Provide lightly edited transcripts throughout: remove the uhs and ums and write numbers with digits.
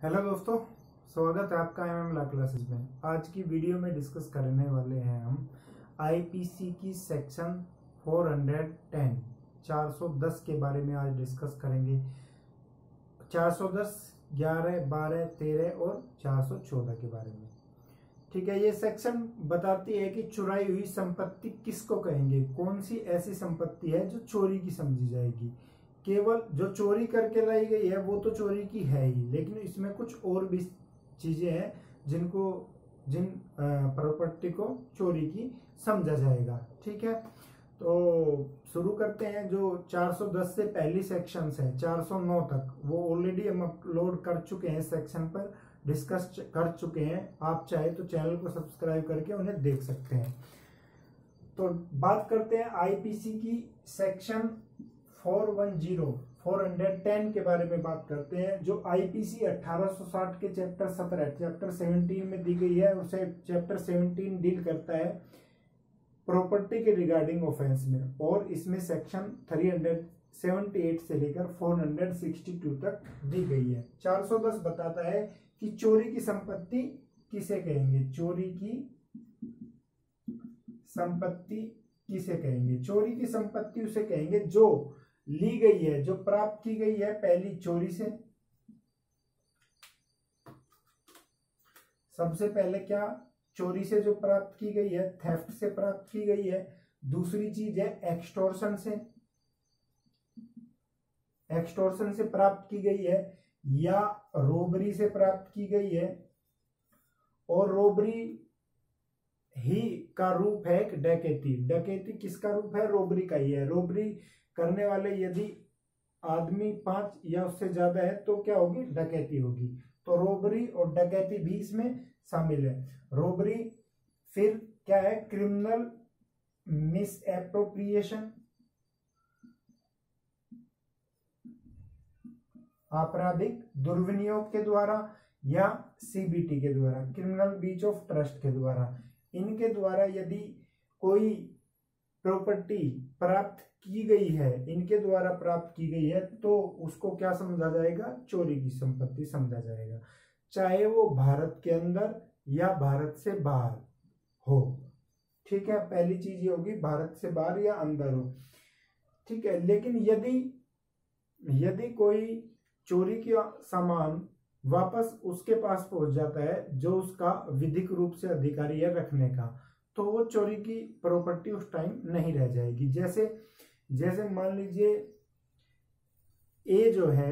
Hello दोस्तों, स्वागत है आपका एमएम ला क्लासेस में। आज की वीडियो में डिस्कस करने वाले हैं हम आईपीसी की सेक्शन 410 410 के बारे में आज डिस्कस करेंगे। 410, 11, 12, 13 और 414 के बारे में। ठीक है, ये सेक्शन बताती है कि चुराई हुई संपत्ति किसको कहेंगे, कौन सी ऐसी संपत्ति है जो चोरी की समझी जाएगी। केवल जो चोरी करके लाई गई है वो तो चोरी की है ही, लेकिन इसमें कुछ और भी चीजें हैं जिन प्रॉपर्टी को चोरी की समझा जाएगा। ठीक है, तो शुरू करते हैं। जो 410 से पहली सेक्शंस है 409 तक, वो ऑलरेडी हम अपलोड कर चुके हैं, सेक्शन पर डिस्कस कर चुके हैं। आप चाहे तो चैनल को सब्सक्राइब करके उन्हें देख सकते हैं। तो बात करते हैं आईपीसी की सेक्शन 410 के बारे में बात करते हैं। जो आईपीसी 1860 के चैप्टर 17 में दी गई है, उसे चैप्टर 17 डील करता है प्रॉपर्टी के रिगार्डिंग ऑफेंस में, और इसमें सेक्शन 378 से लेकर 462 तक दी गई है। 410 बताता है कि चोरी की संपत्ति किसे कहेंगे, चोरी की संपत्ति किसे कहेंगे। चोरी की संपत्ति उसे कहेंगे जो ली गई है, जो प्राप्त की गई है पहली चोरी से। सबसे पहले क्या, चोरी से जो प्राप्त की गई है, थेफ्ट से प्राप्त की गई है। दूसरी चीज है एक्सटॉर्शन से प्राप्त की गई है, या रोबरी से प्राप्त की गई है। और रोबरी ही का रूप है एक डकैती। डकैती किसका रूप है, रोबरी का ही है। रोबरी करने वाले यदि आदमी 5 या उससे ज्यादा है तो क्या होगी, डकैती होगी। तो रोबरी और डकैती भी इसमें शामिल है। रोबरी, फिर क्या है, क्रिमिनल मिसएप्रोप्रिएशन, आपराधिक दुर्विनियोग के द्वारा, या सीबीटी के द्वारा, क्रिमिनल ब्रीच ऑफ ट्रस्ट के द्वारा। इनके द्वारा यदि कोई प्रॉपर्टी प्राप्त की गई है, इनके द्वारा प्राप्त की गई है, तो उसको क्या समझा जाएगा, चोरी की संपत्ति समझा जाएगा, चाहे वो भारत के अंदर या भारत से बाहर हो। ठीक है, पहली चीज ये होगी भारत से बाहर या अंदर हो। ठीक है, लेकिन यदि कोई चोरी का सामान वापस उसके पास पहुंच जाता है जो उसका विधिक रूप से अधिकारी है रखने का, तो वो चोरी की प्रॉपर्टी उस टाइम नहीं रह जाएगी। जैसे मान लीजिए ए जो है,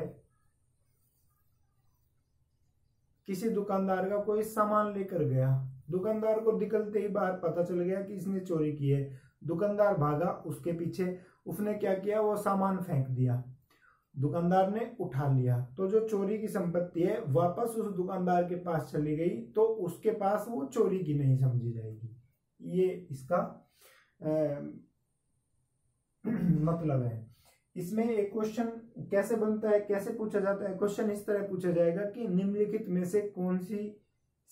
किसी दुकानदार का कोई सामान लेकर गया, दुकानदार को निकलते ही बाहर पता चल गया कि इसने चोरी की है। दुकानदार भागा उसके पीछे, उसने क्या किया, वो सामान फेंक दिया, दुकानदार ने उठा लिया। तो जो चोरी की संपत्ति है वापस उस दुकानदार के पास चली गई, तो उसके पास वो चोरी की नहीं समझी जाएगी। ये इसका मतलब है। इसमें एक क्वेश्चन कैसे बनता है, कैसे पूछा जाता है, क्वेश्चन इस तरह पूछा जाएगा कि निम्नलिखित में से कौन सी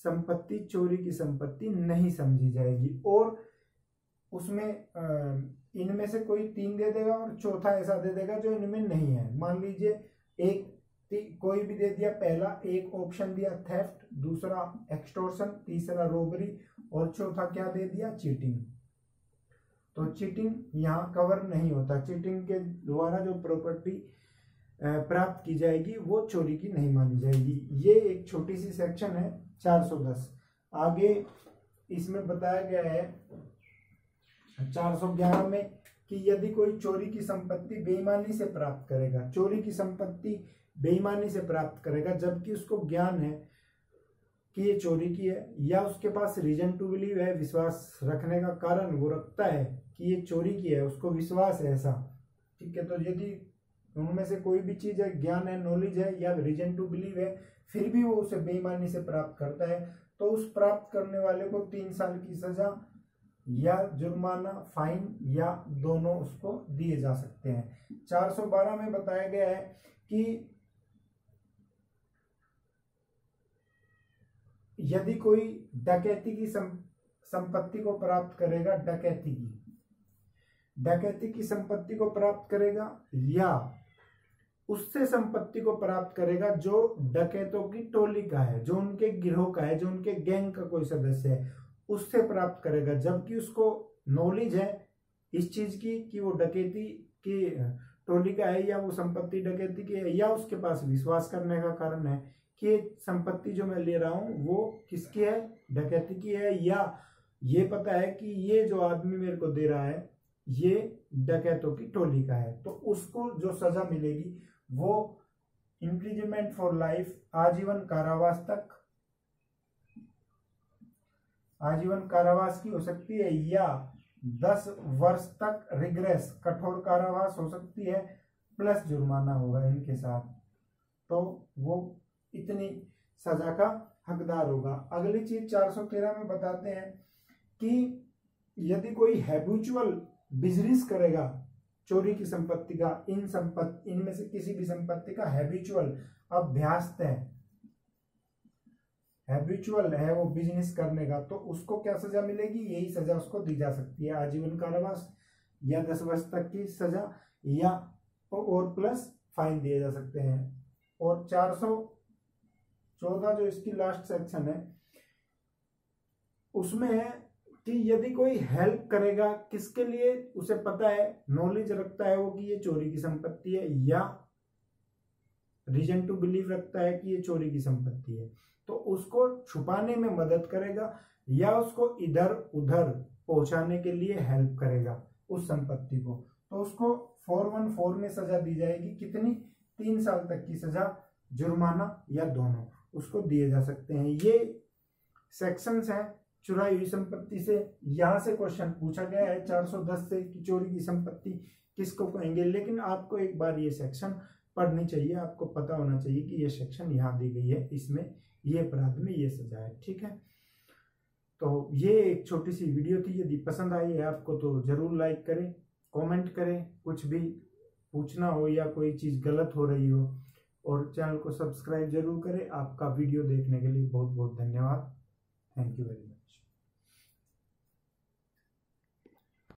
संपत्ति चोरी की संपत्ति नहीं समझी जाएगी, और उसमें इनमें से कोई 3 दे देगा और चौथा ऐसा दे देगा जो इनमें नहीं है। मान लीजिए कोई भी दे दिया, पहला एक ऑप्शन दिया थेफ्ट, दूसरा एक्सटॉर्शन, तीसरा रोबरी, और चौथा क्या दे दिया, चीटिंग। तो चीटिंग यहाँ कवर नहीं होता। चीटिंग के द्वारा जो प्रॉपर्टी प्राप्त की जाएगी वो चोरी की नहीं मानी जाएगी। ये एक छोटी सी सेक्शन है 410। आगे इसमें बताया गया है 411 में कि यदि कोई चोरी की संपत्ति बेईमानी से प्राप्त करेगा, चोरी की संपत्ति बेईमानी से प्राप्त करेगा, जबकि उसको ज्ञान है कि ये चोरी की है, या उसके पास रीजन टू बिलीव है, विश्वास रखने का कारण वो रखता है कि ये चोरी की है, उसको विश्वास है ऐसा। ठीक है, तो यदि उनमें से कोई भी चीज है, ज्ञान है, नॉलेज है, या रीजन टू बिलीव है, फिर भी वो उसे बेईमानी से प्राप्त करता है, तो उस प्राप्त करने वाले को 3 साल की सजा या जुर्माना, फाइन, या दोनों उसको दिए जा सकते हैं। 412 में बताया गया है कि यदि कोई डकैती की संपत्ति को प्राप्त करेगा, डकैती की संपत्ति को प्राप्त करेगा, या उससे संपत्ति को प्राप्त करेगा जो डकैतों की टोली का है, जो उनके गिरोह का है, जो उनके गैंग का कोई सदस्य है, उससे प्राप्त करेगा। जबकि उसको नॉलेज है इस चीज की कि वो डकैती की टोली का है या वो संपत्ति डकैती की है, या उसके पास विश्वास करने का कारण है कि संपत्ति जो मैं ले रहा हूं वो किसकी है, डकैती की है, या ये पता है कि ये जो आदमी मेरे को दे रहा है ये डकैतों की टोली का है, तो उसको जो सजा मिलेगी वो इम्प्रिजनमेंट फॉर लाइफ, आजीवन कारावास तक, आजीवन कारावास की हो सकती है, या 10 वर्ष तक रिग्रेस कठोर कारावास हो सकती है, प्लस जुर्माना होगा इनके साथ, तो वो इतनी सजा का हकदार होगा। अगली चीज 413 में बताते हैं कि यदि कोई हैबिचुअल बिजनेस करेगा चोरी की संपत्ति का, इनमें से किसी भी संपत्ति का हैबिचुअल अभ्यास हैबिचुअल है वो बिजनेस करने का, तो उसको क्या सजा मिलेगी, यही सजा उसको दी जा सकती है, आजीवन कारावास या 10 वर्ष तक की सजा, या और प्लस फाइन दिए जा सकते हैं। और 414 जो इसकी लास्ट सेक्शन है उसमें है कि यदि कोई हेल्प करेगा, किसके लिए, उसे पता है, नॉलेज रखता है वो कि ये चोरी की संपत्ति है, या रीजन टू बिलीव रखता है कि ये चोरी की संपत्ति है, तो उसको छुपाने में मदद करेगा या उसको इधर उधर पहुंचाने के लिए हेल्प करेगा उस संपत्ति को, तो उसको 414 में सजा दी जाएगी। कितनी, 3 साल तक की सजा, जुर्माना या दोनों उसको दिए जा सकते हैं। ये सेक्शंस हैं चुराई हुई संपत्ति से। यहां से क्वेश्चन पूछा गया है 410 से कि चोरी की संपत्ति किसको कहेंगे, लेकिन आपको एक बार ये सेक्शन पढ़नी चाहिए, आपको पता होना चाहिए कि ये सेक्शन यहाँ दी गई है, इसमें ये अपराध में ये सजा है। ठीक है, तो ये एक छोटी सी वीडियो थी। यदि पसंद आई है आपको तो जरूर लाइक करें, कमेंट करें, कुछ भी पूछना हो या कोई चीज़ गलत हो रही हो, और चैनल को सब्सक्राइब जरूर करें। आपका वीडियो देखने के लिए बहुत बहुत धन्यवाद। Thank you very much.